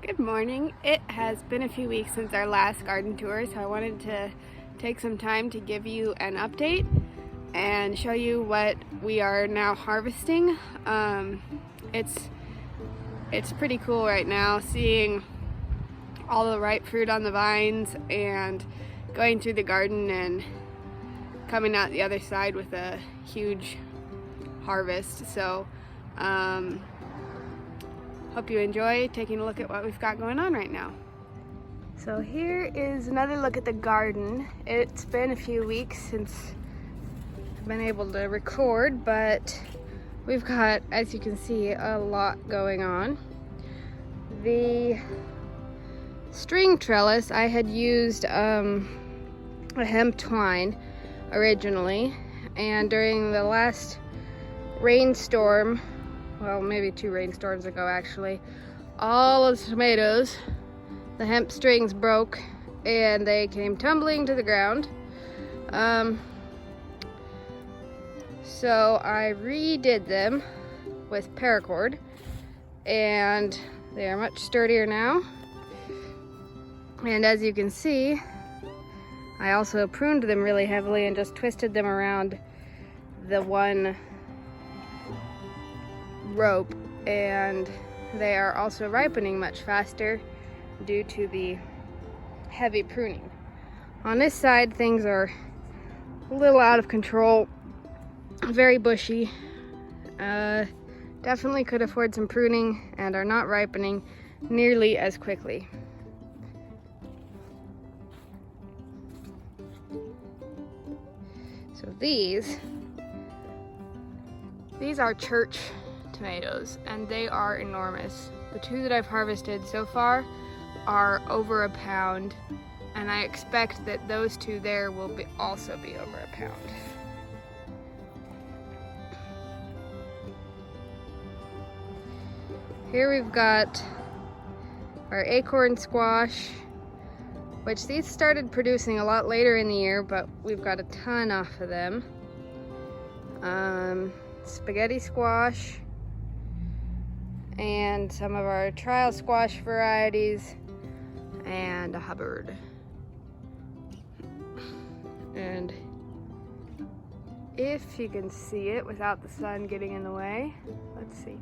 Good morning. It has been a few weeks since our last garden tour, so I wanted to take some time to give you an update and show you what we are now harvesting. It's pretty cool right now seeing all the ripe fruit on the vines and going through the garden and coming out the other side with a huge harvest. So hope you enjoy taking a look at what we've got going on right now. So here is another look at the garden. It's been a few weeks since I've been able to record, but we've got, as you can see, a lot going on. The string trellis, I had used a hemp twine originally, and during the last rainstorm, well, maybe 2 rainstorms ago actually, all of the tomatoes, the hemp strings broke and they came tumbling to the ground. So I redid them with paracord and they are much sturdier now. And as you can see, I also pruned them really heavily and just twisted them around the one rope, and they are also ripening much faster due to the heavy pruning. On this side, things are a little out of control, very bushy. Definitely could afford some pruning and are not ripening nearly as quickly. So these are church tomatoes, and they are enormous. The 2 that I've harvested so far are over a pound, and I expect that those 2 there will also be over a pound. Here we've got our acorn squash, which these started producing a lot later in the year, but we've got a ton off of them. Spaghetti squash, and some of our trial squash varieties, and a Hubbard. And if you can see it without the sun getting in the way, let's see,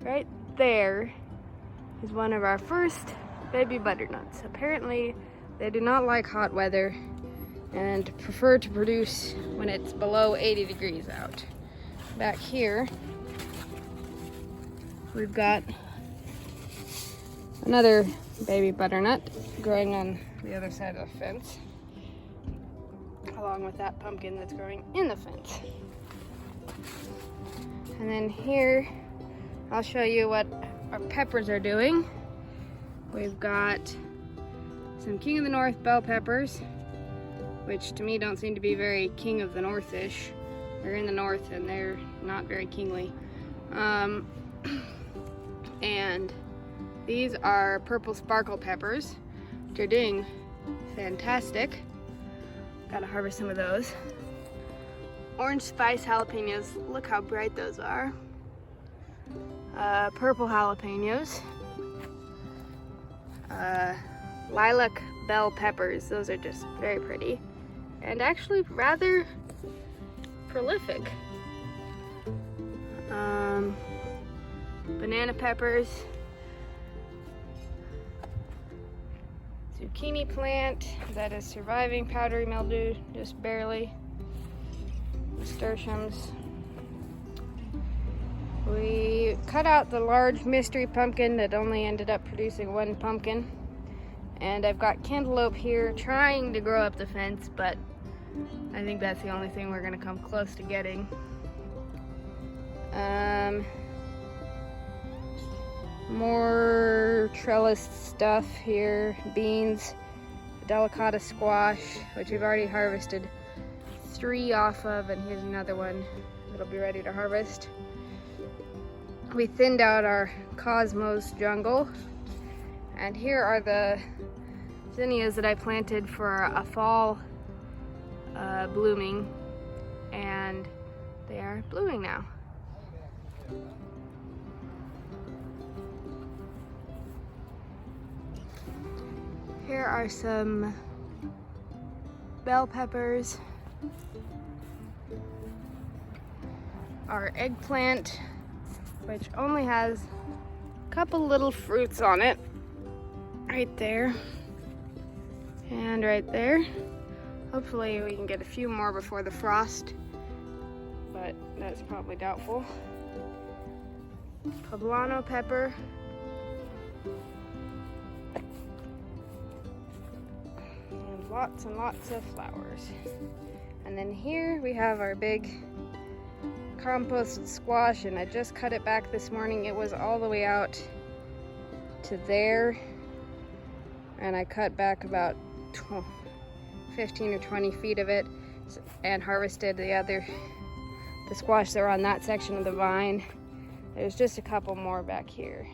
right there is one of our first baby butternuts. Apparently they do not like hot weather and prefer to produce when it's below 80 degrees out. Back here we've got another baby butternut growing on the other side of the fence, along with that pumpkin that's growing in the fence. And then here, I'll show you what our peppers are doing. We've got some King of the North bell peppers, which to me don't seem to be very King of the North-ish. They're in the north and they're not very kingly. And these are purple sparkle peppers, which are doing fantastic. Gotta harvest some of those. Orange spice jalapenos, look how bright those are. Purple jalapenos. Lilac bell peppers, those are just very pretty. And actually rather prolific. Banana peppers, zucchini plant that is surviving powdery mildew, just barely. Nasturtiums. We cut out the large mystery pumpkin that only ended up producing 1 pumpkin. And I've got cantaloupe here trying to grow up the fence, but I think that's the only thing we're gonna come close to getting. More trellis stuff here. Beans, delicata squash, which we've already harvested 3 off of, and here's another one that'll be ready to harvest. We thinned out our cosmos jungle, and here are the zinnias that I planted for a fall blooming, and they are blooming now. Here are some bell peppers, our eggplant, which only has a couple little fruits on it, right there and right there. Hopefully we can get a few more before the frost, but that's probably doubtful. Poblano pepper, and lots of flowers. And then here we have our big composted squash, and I just cut it back this morning. It was all the way out to there, and I cut back about 15 or 20 feet of it and harvested the squash that were on that section of the vine. There's just a couple more back here.